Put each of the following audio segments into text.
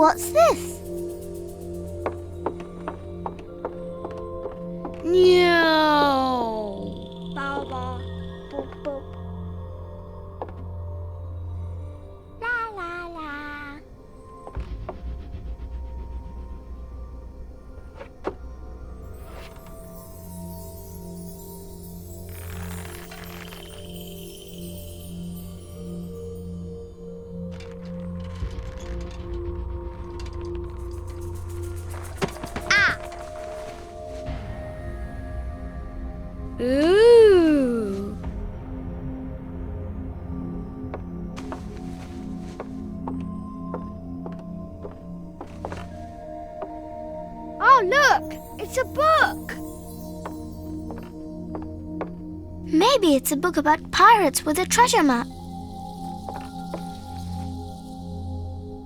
What's this? No. Bow, bow, boop, boop. La, la, la. Ooh. Oh, look! It's a book! Maybe it's a book about pirates with a treasure map.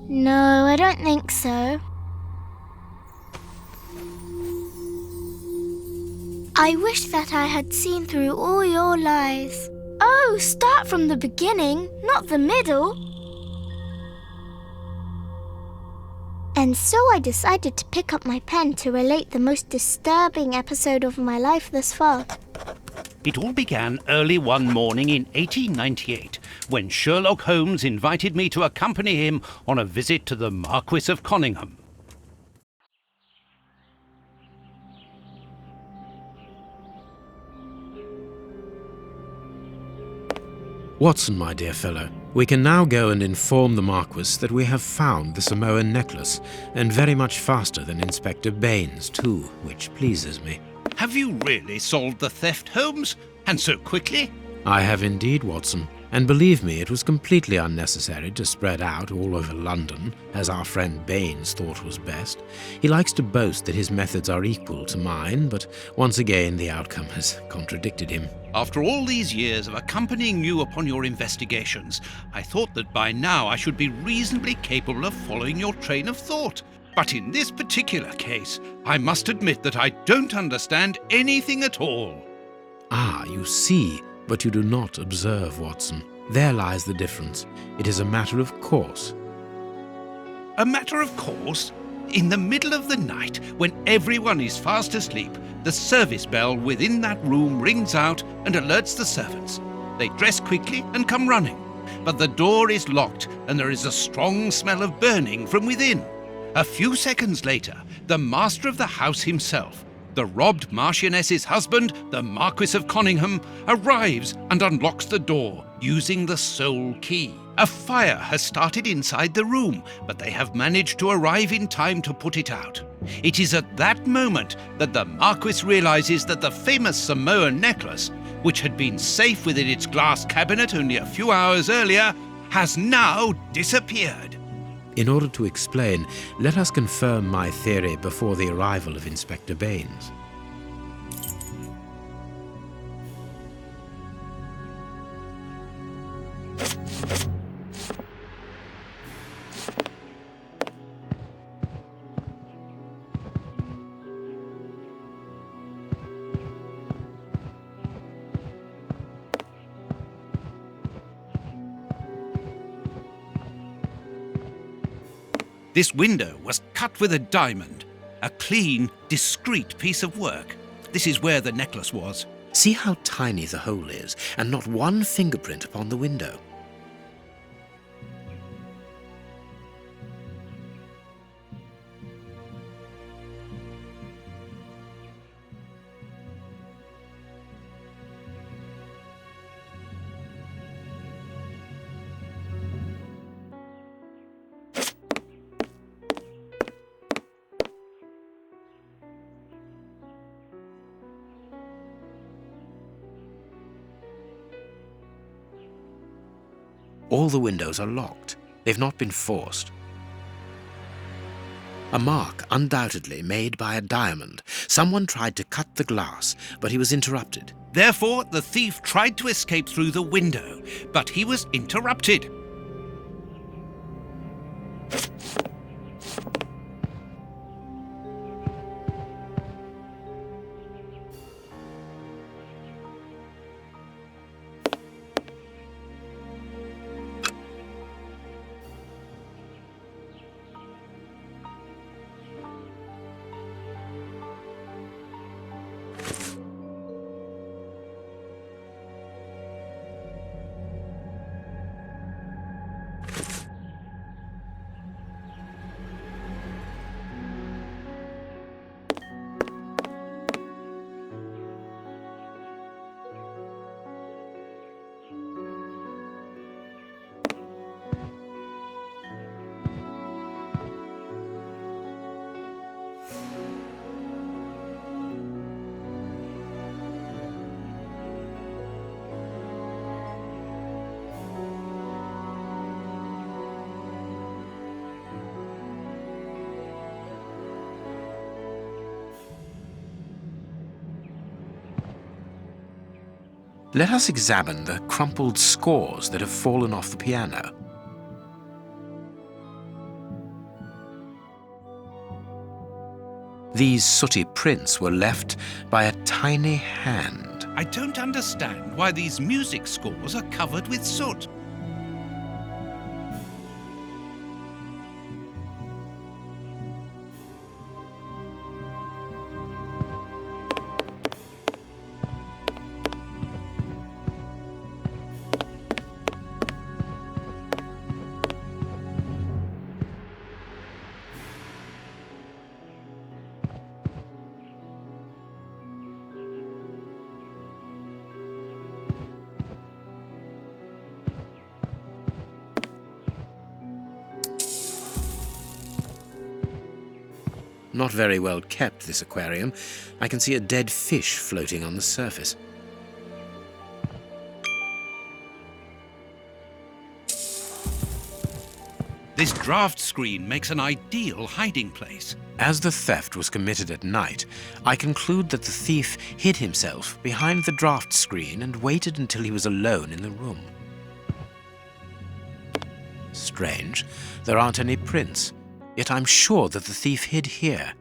No, I don't think so. I wish that I had seen through all your lies. Oh, start from the beginning, not the middle. And so I decided to pick up my pen to relate the most disturbing episode of my life thus far. It all began early one morning in 1898, when Sherlock Holmes invited me to accompany him on a visit to the Marquis of Conyngham. Watson, my dear fellow, we can now go and inform the Marquis that we have found the Samoan necklace, and very much faster than Inspector Baines, too, which pleases me. Have you really solved the theft, Holmes? And so quickly? I have indeed, Watson, and believe me, it was completely unnecessary to spread out all over London, as our friend Baines thought was best. He likes to boast that his methods are equal to mine, but once again the outcome has contradicted him. After all these years of accompanying you upon your investigations, I thought that by now I should be reasonably capable of following your train of thought. But in this particular case, I must admit that I don't understand anything at all. Ah, you see, but you do not observe, Watson. There lies the difference. It is a matter of course. A matter of course? In the middle of the night, when everyone is fast asleep, the service bell within that room rings out and alerts the servants. They dress quickly and come running, but the door is locked and there is a strong smell of burning from within. A few seconds later, the master of the house himself, the robbed Marchioness's husband, the Marquis of Conyngham, arrives and unlocks the door using the sole key. A fire has started inside the room, but they have managed to arrive in time to put it out. It is at that moment that the Marquis realizes that the famous Samoan necklace, which had been safe within its glass cabinet only a few hours earlier, has now disappeared. In order to explain, let us confirm my theory before the arrival of Inspector Baines. This window was cut with a diamond, a clean, discreet piece of work. This is where the necklace was. See how tiny the hole is, and not one fingerprint upon the window. All the windows are locked. They've not been forced. A mark, undoubtedly made by a diamond. Someone tried to cut the glass, but he was interrupted. Therefore, the thief tried to escape through the window, but he was interrupted. Let us examine the crumpled scores that have fallen off the piano. These sooty prints were left by a tiny hand. I don't understand why these music scores are covered with soot. Not very well kept, this aquarium. I can see a dead fish floating on the surface. This draft screen makes an ideal hiding place. As the theft was committed at night, I conclude that the thief hid himself behind the draft screen and waited until he was alone in the room. Strange, there aren't any prints, yet I'm sure that the thief hid here.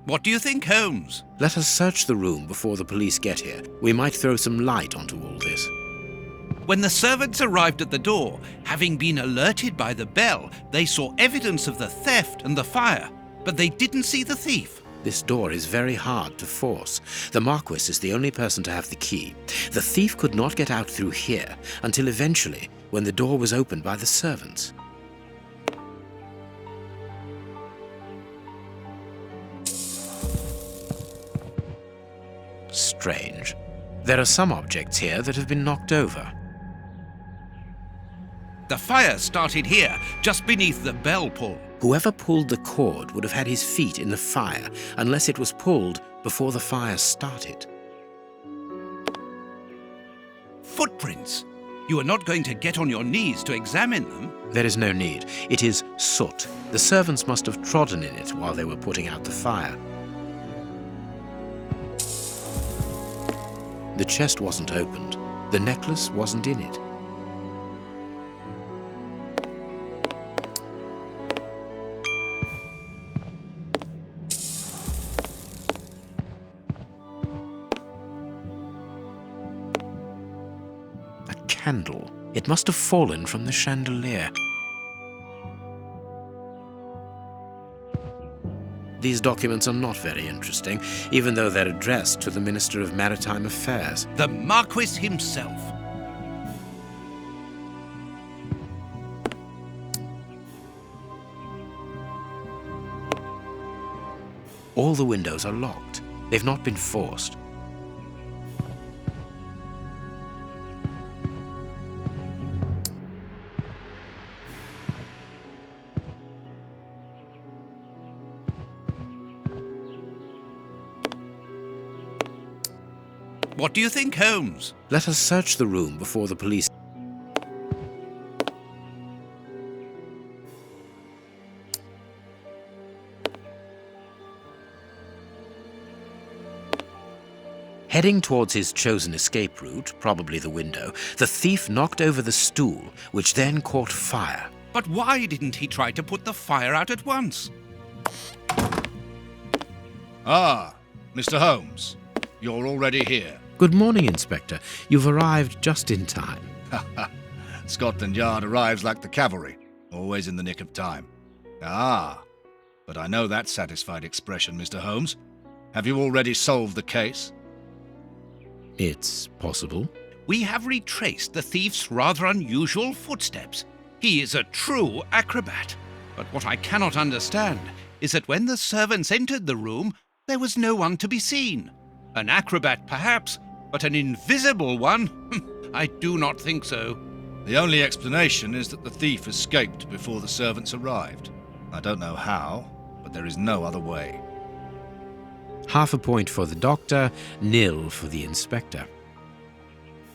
What do you think, Holmes? Let us search the room before the police get here. We might throw some light onto all this. When the servants arrived at the door, having been alerted by the bell, they saw evidence of the theft and the fire, but they didn't see the thief. This door is very hard to force. The Marquis is the only person to have the key. The thief could not get out through here until eventually, when the door was opened by the servants. Strange. There are some objects here that have been knocked over. The fire started here, just beneath the bell pull. Whoever pulled the cord would have had his feet in the fire, unless it was pulled before the fire started. Footprints. You are not going to get on your knees to examine them. There is no need. It is soot. The servants must have trodden in it while they were putting out the fire. The chest wasn't opened. The necklace wasn't in it. A candle. It must have fallen from the chandelier. These documents are not very interesting, even though they're addressed to the Minister of Maritime Affairs. The Marquis himself. All the windows are locked. They've not been forced. What do you think, Holmes? Let us search the room before the police. Heading towards his chosen escape route, probably the window, the thief knocked over the stool, which then caught fire. But why didn't he try to put the fire out at once? Ah, Mr. Holmes, you're already here. Good morning, Inspector. You've arrived just in time. Scotland Yard arrives like the cavalry, always in the nick of time. Ah, but I know that satisfied expression, Mr. Holmes. Have you already solved the case? It's possible. We have retraced the thief's rather unusual footsteps. He is a true acrobat. But what I cannot understand is that when the servants entered the room, there was no one to be seen. An acrobat, perhaps, but an invisible one? I do not think so. The only explanation is that the thief escaped before the servants arrived. I don't know how, but there is no other way. Half a point for the doctor, nil for the inspector.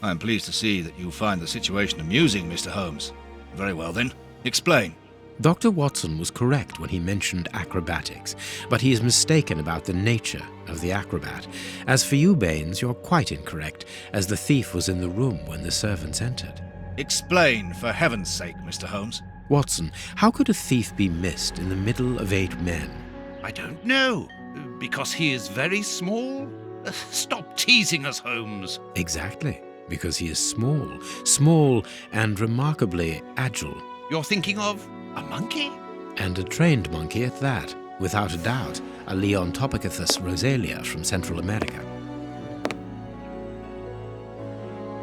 I am pleased to see that you find the situation amusing, Mr. Holmes. Very well then, explain. Dr. Watson was correct when he mentioned acrobatics, but he is mistaken about the nature of the acrobat. As for you, Baines, you're quite incorrect, as the thief was in the room when the servants entered. Explain, for heaven's sake, Mr. Holmes. Watson, how could a thief be missed in the middle of 8 men? I don't know. Because he is very small? Stop teasing us, Holmes. Exactly, because he is small and remarkably agile. You're thinking of a monkey? And a trained monkey at that, without a doubt, a Leontopithecus rosalia from Central America.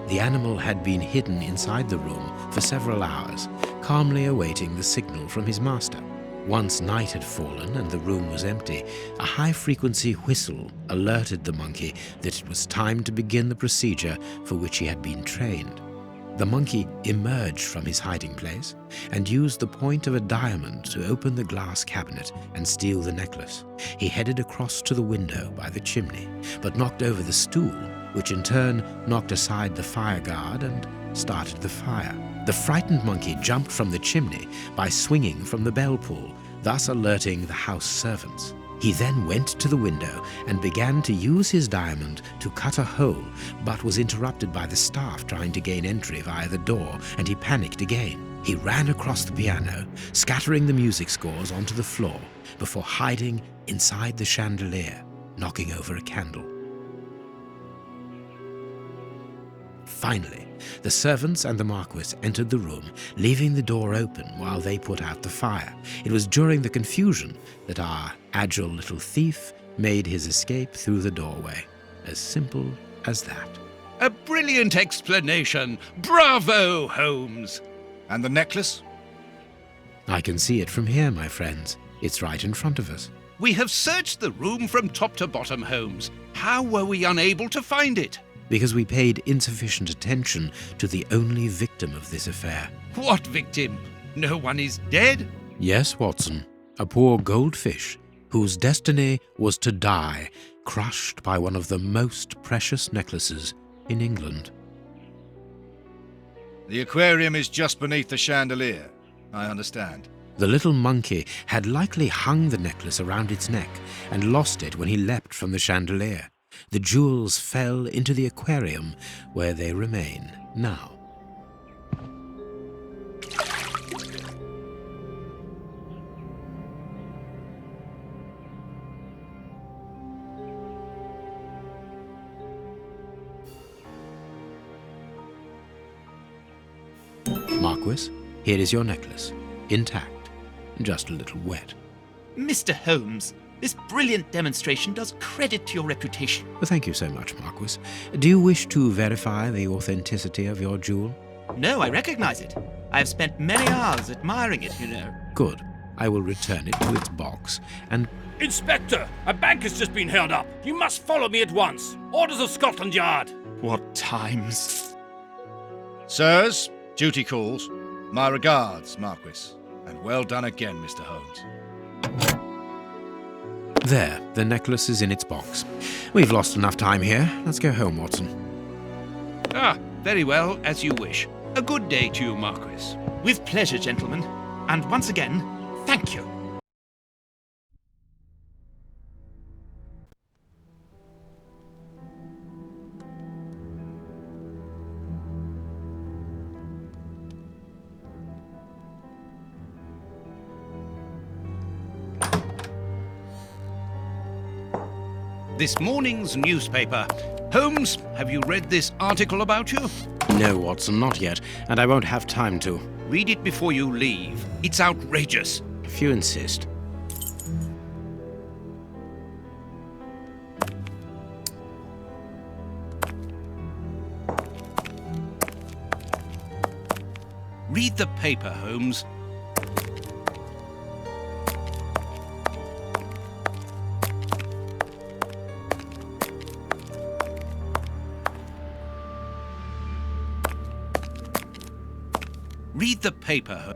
The animal had been hidden inside the room for several hours, calmly awaiting the signal from his master. Once night had fallen and the room was empty, a high-frequency whistle alerted the monkey that it was time to begin the procedure for which he had been trained. The monkey emerged from his hiding place and used the point of a diamond to open the glass cabinet and steal the necklace. He headed across to the window by the chimney, but knocked over the stool, which in turn knocked aside the fire guard and started the fire. The frightened monkey jumped from the chimney by swinging from the bell pull, thus alerting the house servants. He then went to the window and began to use his diamond to cut a hole, but was interrupted by the staff trying to gain entry via the door, and he panicked again. He ran across the piano, scattering the music scores onto the floor, before hiding inside the chandelier, knocking over a candle. Finally, the servants and the Marquis entered the room, leaving the door open while they put out the fire. It was during the confusion that our agile little thief made his escape through the doorway. As simple as that. A brilliant explanation. Bravo, Holmes. And the necklace? I can see it from here, my friends. It's right in front of us. We have searched the room from top to bottom, Holmes. How were we unable to find it? Because we paid insufficient attention to the only victim of this affair. What victim? No one is dead? Yes, Watson, a poor goldfish whose destiny was to die, crushed by one of the most precious necklaces in England. The aquarium is just beneath the chandelier. I understand. The little monkey had likely hung the necklace around its neck and lost it when he leapt from the chandelier. The jewels fell into the aquarium, where they remain now. Marquis, here is your necklace, intact, just a little wet. Mr. Holmes, this brilliant demonstration does credit to your reputation. Thank you so much, Marquis. Do you wish to verify the authenticity of your jewel? No, I recognize it. I have spent many hours admiring it, you know. Good. I will return it to its box and... Inspector, a bank has just been held up. You must follow me at once. Orders of Scotland Yard. What times? Sirs, duty calls. My regards, Marquis. And well done again, Mr. Holmes. There, the necklace is in its box. We've lost enough time here. Let's go home, Watson. Ah, very well, as you wish. A good day to you, Marquis. With pleasure, gentlemen. And once again, thank you. This morning's newspaper. Holmes, have you read this article about you? No, Watson, not yet, and I won't have time to. Read it before you leave. It's outrageous. If you insist. Read the paper, Holmes. Read the paper.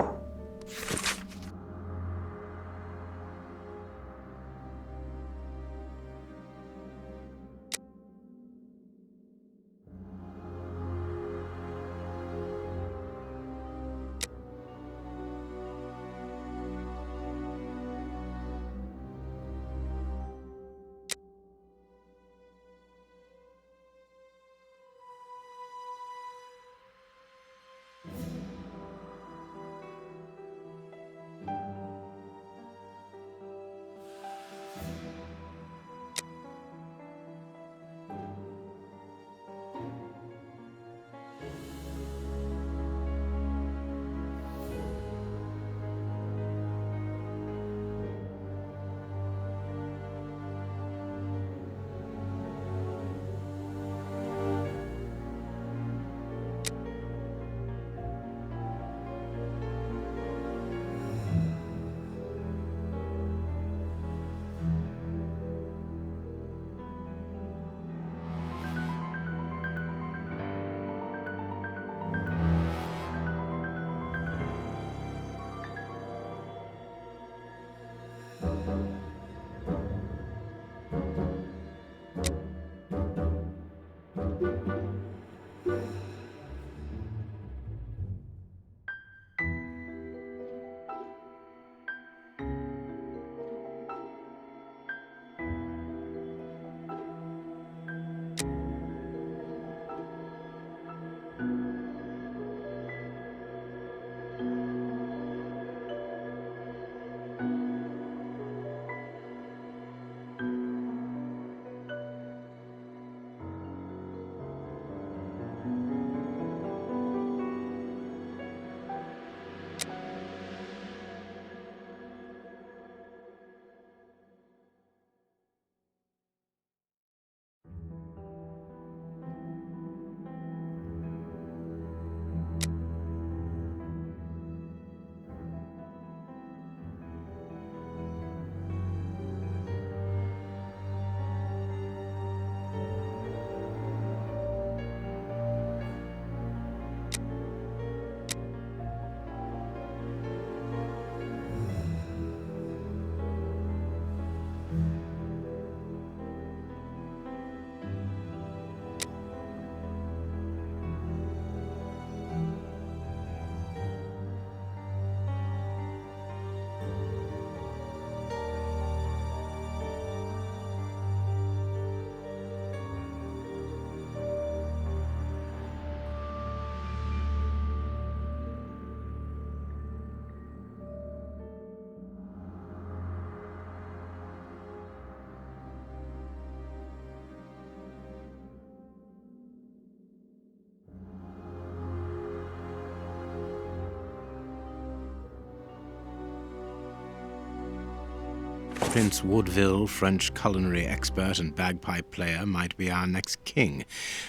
Prince Woodville, French culinary expert and bagpipe player, might be our next king.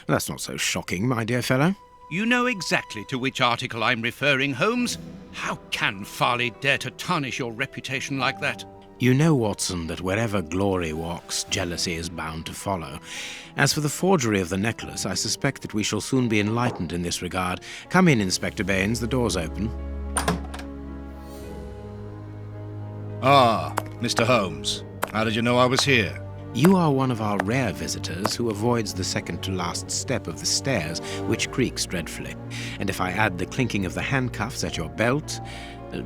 That's not so shocking, my dear fellow. You know exactly to which article I'm referring, Holmes. How can Farley dare to tarnish your reputation like that? You know, Watson, that wherever glory walks, jealousy is bound to follow. As for the forgery of the necklace, I suspect that we shall soon be enlightened in this regard. Come in, Inspector Baines, the door's open. Ah, Mr. Holmes. How did you know I was here? You are one of our rare visitors who avoids the second-to-last step of the stairs, which creaks dreadfully. And if I add the clinking of the handcuffs at your belt,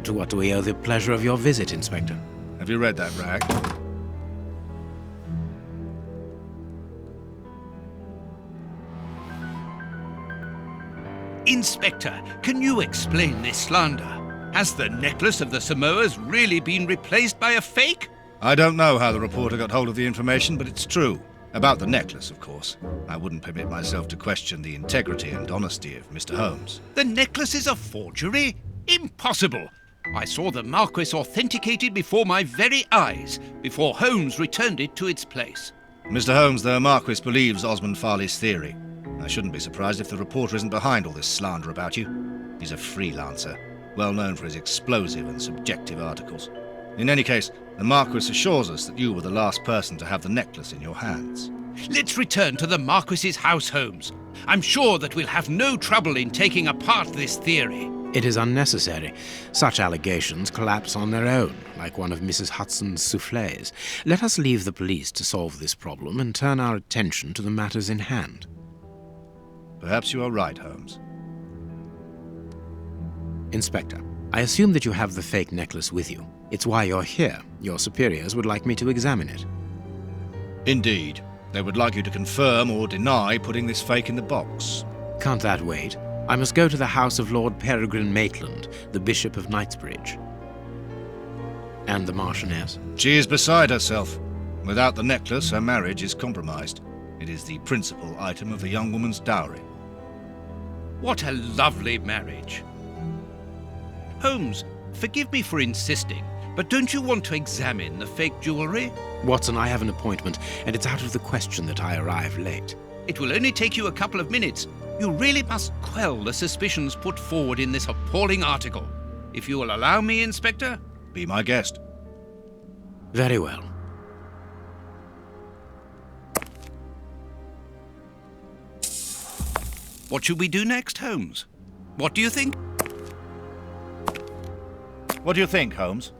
to what do we owe the pleasure of your visit, Inspector? Have you read that rag? Inspector, can you explain this slander? Has the necklace of the Samoas really been replaced by a fake? I don't know how the reporter got hold of the information, but it's true. About the necklace, of course. I wouldn't permit myself to question the integrity and honesty of Mr. Holmes. The necklace is a forgery? Impossible! I saw the Marquis authenticated before my very eyes, before Holmes returned it to its place. Mr. Holmes, the Marquis believes Osmond Farley's theory. I shouldn't be surprised if the reporter isn't behind all this slander about you. He's a freelancer, well known for his explosive and subjective articles. In any case, the Marquis assures us that you were the last person to have the necklace in your hands. Let's return to the Marquis's house, Holmes. I'm sure that we'll have no trouble in taking apart this theory. It is unnecessary. Such allegations collapse on their own, like one of Mrs. Hudson's soufflés. Let us leave the police to solve this problem and turn our attention to the matters in hand. Perhaps you are right, Holmes. Inspector, I assume that you have the fake necklace with you. It's why you're here. Your superiors would like me to examine it. Indeed. They would like you to confirm or deny putting this fake in the box. Can't that wait? I must go to the house of Lord Peregrine Maitland, the Bishop of Knightsbridge. And the Marchioness? She is beside herself. Without the necklace, her marriage is compromised. It is the principal item of the young woman's dowry. What a lovely marriage. Holmes, forgive me for insisting, but don't you want to examine the fake jewellery? Watson, I have an appointment, and it's out of the question that I arrive late. It will only take you a couple of minutes. You really must quell the suspicions put forward in this appalling article. If you will allow me, Inspector? Be my guest. Very well. What should we do next, Holmes? What do you think? What do you think, Holmes?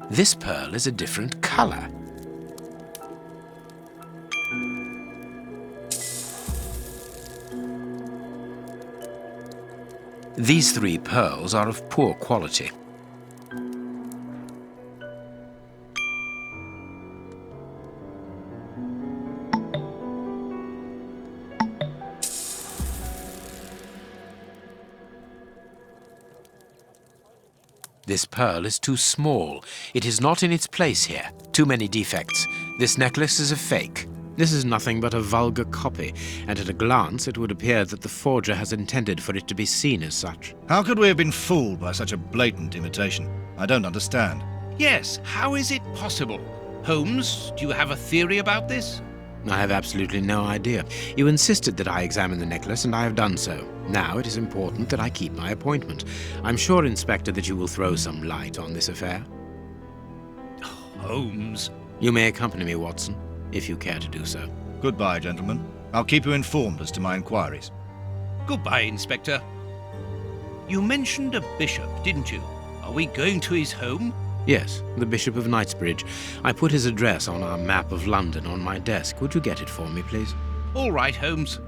This pearl is a different color. These 3 pearls are of poor quality. This pearl is too small. It is not in its place here. Too many defects. This necklace is a fake. This is nothing but a vulgar copy, and at a glance it would appear that the forger has intended for it to be seen as such. How could we have been fooled by such a blatant imitation? I don't understand. Yes, how is it possible? Holmes, do you have a theory about this? I have absolutely no idea. You insisted that I examine the necklace, and I have done so. Now it is important that I keep my appointment. I'm sure, Inspector, that you will throw some light on this affair. Holmes. You may accompany me, Watson, if you care to do so. Goodbye, gentlemen. I'll keep you informed as to my inquiries. Goodbye, Inspector. You mentioned a bishop, didn't you? Are we going to his home? Yes, the Bishop of Knightsbridge. I put his address on our map of London on my desk. Would you get it for me, please? All right, Holmes.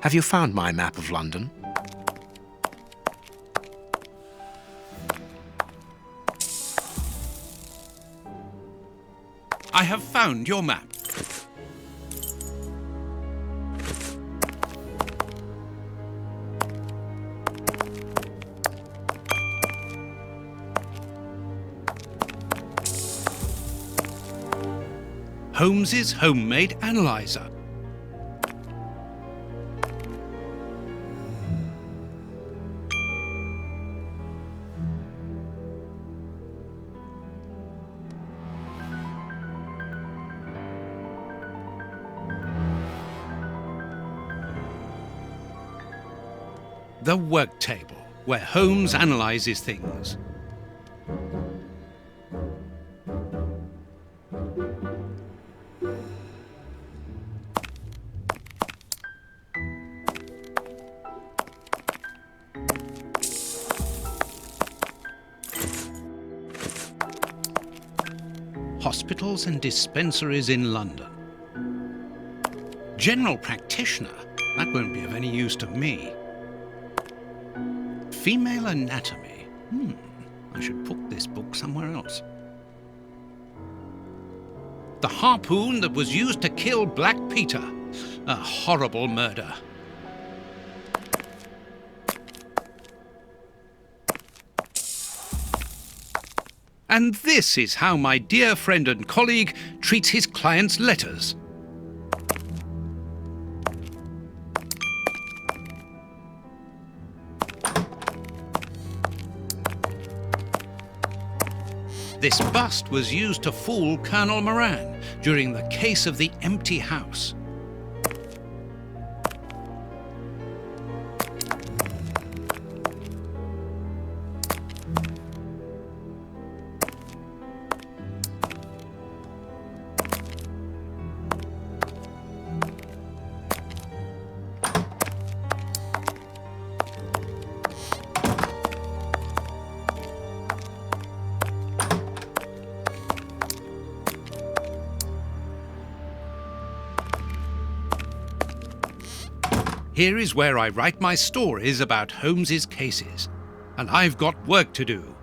Have you found my map of London? I have found your map. Holmes's homemade analyzer. The work table, where Holmes analyzes things. Hospitals and dispensaries in London. General practitioner? That won't be of any use to me. Female anatomy. I should put this book somewhere else. The harpoon that was used to kill Black Peter. A horrible murder. And this is how my dear friend and colleague treats his clients' letters. This bust was used to fool Colonel Moran during the case of the empty house. Here is where I write my stories about Holmes's cases, and I've got work to do.